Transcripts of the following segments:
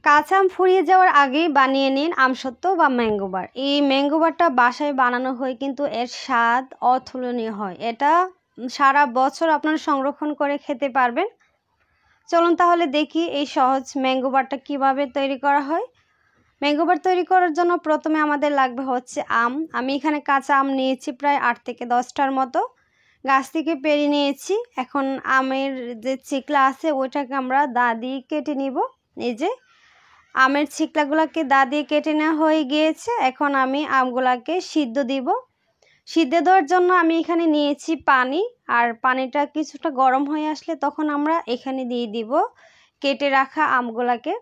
কাঁচা আম ফুরিয়ে যাওয়ার আগেই বানিয়ে নিন আমসত্ত্ব বা ম্যাঙ্গো বার। এই ম্যাঙ্গো বারটা বাসায় বানানো হয় কিন্তু এর স্বাদ অতুলনীয় হয়। এটা সারা বছর আপনারা সংরক্ষণ করে খেতে পারবেন। চলুন তাহলে দেখি এই সহজ ম্যাঙ্গো বারটা কীভাবে তৈরি করা হয়। ম্যাঙ্গো বার তৈরি করার জন্য প্রথমে আমাদের লাগবে হচ্ছে আম। আমি এখানে কাঁচা আম নিয়েছি প্রায় 8 থেকে 10টার মতো, গাছ থেকে পেড়ে নিয়েছি। এখন আমের যে চিকলা আছে ওইটাকে আমরা দা দিয়ে কেটে নিব। এই যে আমের ছিকলাগুলোকে দা দিয়ে কেটে নেওয়া হয়ে গিয়েছে। এখন আমি আমগুলাকে সিদ্ধ দিব। সিদ্ধ দেওয়ার জন্য আমি এখানে নিয়েছি পানি, আর পানিটা কিছুটা গরম হয়ে আসলে তখন আমরা এখানে দিয়ে দিব কেটে রাখা আমগুলাকে।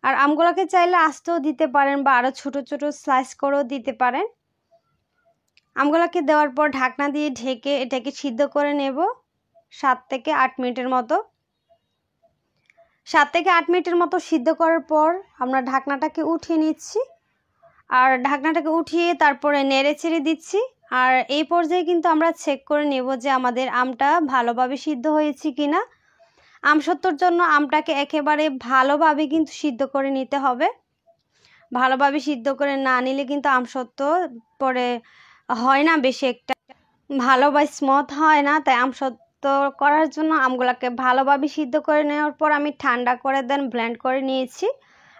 আর আমগুলাকে চাইলে আস্তেও দিতে পারেন বা আরও ছোট ছোট স্লাইস করেও দিতে পারেন। আমগুলাকে দেওয়ার পর ঢাকনা দিয়ে ঢেকে এটাকে সিদ্ধ করে নেব 7 থেকে 8 মিনিটের মতো। 7 থেকে 8 মিনিটের মতো সিদ্ধ করার পর আমরা ঢাকনাটাকে উঠিয়ে নিচ্ছি। আর ঢাকনাটাকে উঠিয়ে তারপরে নেড়ে চেড়ে দিচ্ছি। আর এই পর্যায়ে কিন্তু আমরা চেক করে নেব যে আমাদের আমটা ভালোভাবে সিদ্ধ হয়েছে কিনা। আমসত্ত্বর জন্য আমটাকে একেবারে ভালোভাবে কিন্তু সিদ্ধ করে নিতে হবে। ভালোভাবে সিদ্ধ করে না নিলে কিন্তু আমসত্ত্ব পরে হয় না, বেশি একটা ভালো বা স্মুথ হয় না। তাই আমসত্ত্ব করার জন্য আমগুলোকে ভালোভাবে সিদ্ধ করে নেওয়ার পর আমি ঠান্ডা করে দেন ব্লেন্ড করে নিয়েছি।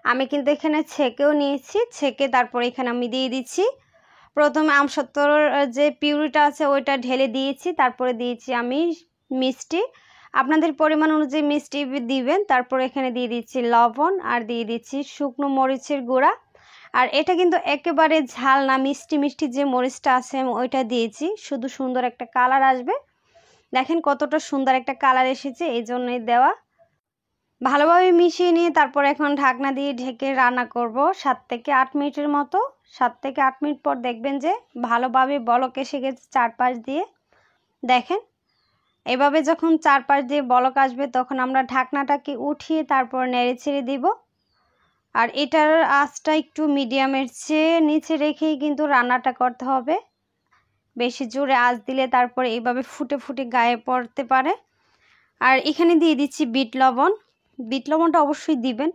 আমি কিন্তু এখানে ছেঁকেও নিয়েছি, ছেঁকে তারপরে এখানে আমি দিয়ে দিচ্ছি। প্রথমে আমসত্ত্বর যে পিউরিটা আছে ওইটা ঢেলে দিয়েছি, তারপরে দিয়েছি আমি মিষ্টি। আপনাদের পরিমাণ অনুযায়ী মিষ্টি দিবেন। তারপরে এখানে দিয়ে দিচ্ছি লবণ আর দিয়ে দিচ্ছি শুকনো মরিচের গুঁড়া। আর এটা কিন্তু একেবারে ঝাল না, মিষ্টি মিষ্টি যে মরিচটা আছে ওইটা দিয়েছি, শুধু সুন্দর একটা কালার আসবে। দেখেন কতটা সুন্দর একটা কালার এসেছে, এই জন্যই দেওয়া। ভালোভাবে মিশিয়ে নিয়ে তারপর এখন ঢাকনা দিয়ে ঢেকে রান্না করব 7 থেকে 8 মিনিটের মতো। 7 থেকে 8 মিনিট পর দেখবেন যে ভালোভাবে বলক এসে গেছে চারপাশ দিয়ে। দেখেন এভাবে যখন চারপাশ দিয়ে বলক আসবে তখন আমরা ঢাকনাটাকে উঠিয়ে তারপর নেড়ে ছেড়ে দিব। আর এটার আঁচটা একটু মিডিয়ামের চেয়ে নিচে রেখেই কিন্তু রান্নাটা করতে হবে। বেশি জোরে আঁচ দিলে তারপরে এইভাবে ফুটে ফুটে গায়ে পড়তে পারে। আর এখানে দিয়ে দিচ্ছি বিট লবণ। বিট লবণটা অবশ্যই দিবেন।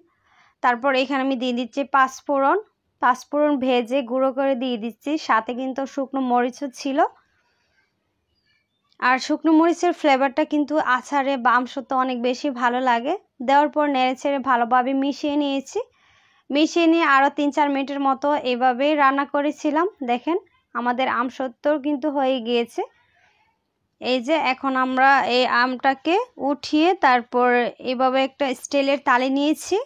তারপর এখানে আমি দিয়ে দিচ্ছি পাঁচফোড়ন। পাঁচফোড়ন ভেজে গুঁড়ো করে দিয়ে দিচ্ছি, সাথে কিন্তু শুকনো মরিচও ছিল। আর শুকনো মরিচের ফ্লেভারটা কিন্তু আচারে বা আমসত্ত্ব অনেক বেশি ভালো লাগে। দেওয়ার পর নেড়ে ছেড়ে ভালোভাবে মিশিয়ে নিয়েছি। মিশিয়ে নিয়ে আরও 3-4 মিনিটের মতো এভাবেই রান্না করেছিলাম। দেখেন আমাদের আমসত্ত্বর কিন্তু হয়ে গিয়েছে। এই যে এখন আমরা এই আমটাকে উঠিয়ে তারপর এভাবে একটা স্টিলের থালি নিয়েছি।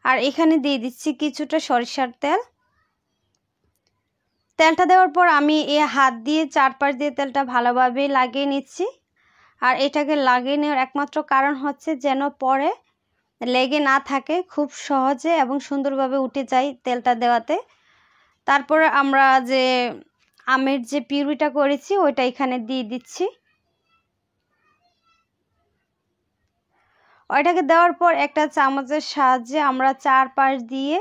আর এখানে দিয়ে দিচ্ছি কিছুটা সরিষার তেল। তেলটা দেওয়ার পর আমি এই হাত দিয়ে চারপাশ দিয়ে তেলটা ভালোভাবে লাগিয়ে নিচ্ছি। আর এটাকে লাগিয়ে নেওয়ার একমাত্র কারণ হচ্ছে যেন পরে লেগে না থাকে, খুব সহজে এবং সুন্দরভাবে উঠে যায় তেলটা দেওয়াতে। তারপরে আমরা যে আমের যে পিউরিটা করেছি ওইটা এখানে দিয়ে দিচ্ছি। ওইটাকে দেওয়ার পর একটা চামচের সাহায্যে আমরা চারপাশ দিয়ে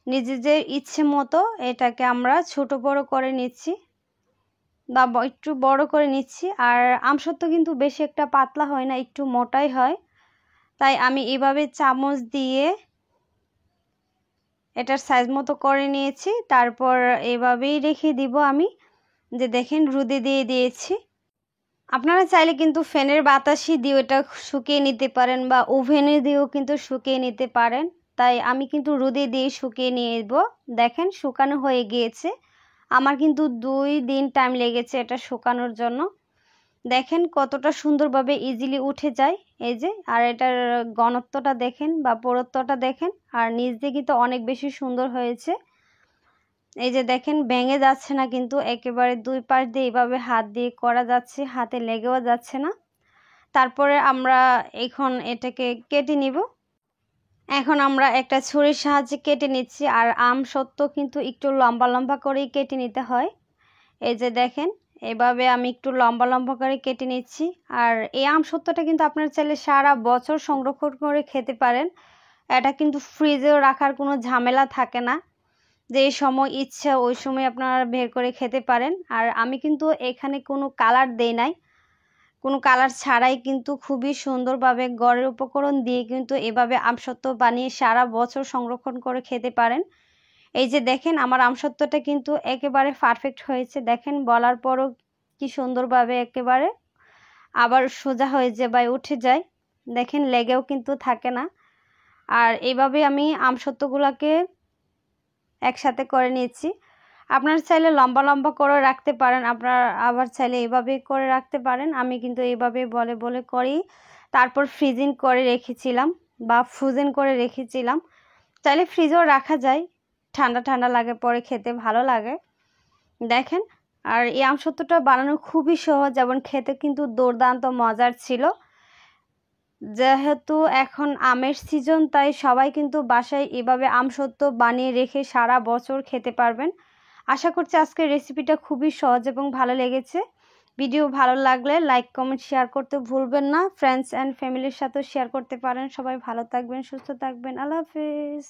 নিজেদের ইচ্ছে মতো এটাকে আমরা ছোট বড় করে নিচ্ছি বা একটু বড় করে নিচ্ছি। আর আমসত্ত্ব কিন্তু বেশি একটা পাতলা হয় না, একটু মোটাই হয়। তাই আমি এভাবে চামচ দিয়ে এটার সাইজ মতো করে নিয়েছি। তারপর এভাবেই রেখে দিব আমি। যে দেখেন রোদে দিয়ে দিয়েছি। আপনারা চাইলে কিন্তু ফ্যানের বাতাসই দিয়ে এটা শুকিয়ে নিতে পারেন বা ওভেনে দিয়েও কিন্তু শুকিয়ে নিতে পারেন। তাই আমি কিন্তু রোদে দিয়ে শুকিয়ে নেব। দেখেন শুকানো হয়ে গিয়েছে। আমার কিন্তু 2 দিন টাইম লেগেছে এটা শুকানোর জন্য। দেখেন কতটা সুন্দরভাবে ইজিলি উঠে যায়। এই যে আর এটার ঘনত্বটা দেখেন বা পুরুত্বটা দেখেন। আর নিচ দিয়ে কিন্তু অনেক বেশি সুন্দর হয়েছে। এই যে দেখেন ভেঙে যাচ্ছে না, কিন্তু একেবারে 2 পাশ দিয়ে এইভাবে হাত দিয়ে করা যাচ্ছে, হাতে লেগেও যাচ্ছে না। তারপরে আমরা এখন এটাকে কেটে নিব। এখন আমরা একটা ছুরির সাহায্যে কেটে নিচ্ছি। আর আমসত্ত্ব কিন্তু একটু লম্বা লম্বা করেই কেটে নিতে হয়। এই যে দেখেন এভাবে আমি একটু লম্বা লম্বা করে কেটে নিচ্ছি। আর এই আমসত্ত্বটা কিন্তু আপনারা চাইলে সারা বছর সংরক্ষণ করে খেতে পারেন। এটা কিন্তু ফ্রিজেও রাখার কোনো ঝামেলা থাকে না, যে সময় ইচ্ছা ওই সময় আপনারা বের করে খেতে পারেন। আর আমি কিন্তু এখানে কোনো কালার দেই নাই, কোনো কালার ছাড়াই কিন্তু খুবই সুন্দরভাবে ঘরের উপকরণ দিয়ে কিন্তু এভাবে আমসত্ত্ব বানিয়ে সারা বছর সংরক্ষণ করে খেতে পারেন। এই যে দেখেন আমার আমসত্ত্বটা কিন্তু একেবারে পারফেক্ট হয়েছে। দেখেন বলার পরও কি সুন্দরভাবে একেবারে আবার সোজা হয়ে যায় বা উঠে যায়। দেখেন লেগেও কিন্তু থাকে না। আর এইভাবে আমি আমসত্ত্বগুলোকে একসাথে করে নিয়েছি। আপনারা চাইলে লম্বা লম্বা করে রাখতে পারেন, আপনারা আবার চাইলে এভাবে করে রাখতে পারেন। আমি কিন্তু এইভাবে বলে বলে করি। তারপর ফ্রিজিং করে রেখেছিলাম বা ফ্রোজেন করে রেখেছিলাম। চাইলে ফ্রিজেও রাখা যায়, ঠান্ডা ঠান্ডা লাগে পরে খেতে ভালো লাগে। দেখেন আর এই আমসত্ত্বটা বানানো খুবই সহজ এবং খেতে কিন্তু দুর্দান্ত মজার ছিল। যেহেতু এখন আমের সিজন, তাই সবাই কিন্তু বাসায় এভাবে আমসত্ত্ব বানিয়ে রেখে সারা বছর খেতে পারবেন। আশা করছি আজকের রেসিপিটা খুবই সহজ এবং ভালো লেগেছে। ভিডিও ভালো লাগলে লাইক কমেন্ট শেয়ার করতে ভুলবেন না। ফ্রেন্ডস অ্যান্ড ফ্যামিলির সাথেও শেয়ার করতে পারেন। সবাই ভালো থাকবেন, সুস্থ থাকবেন। আল্লাহ হাফেজ।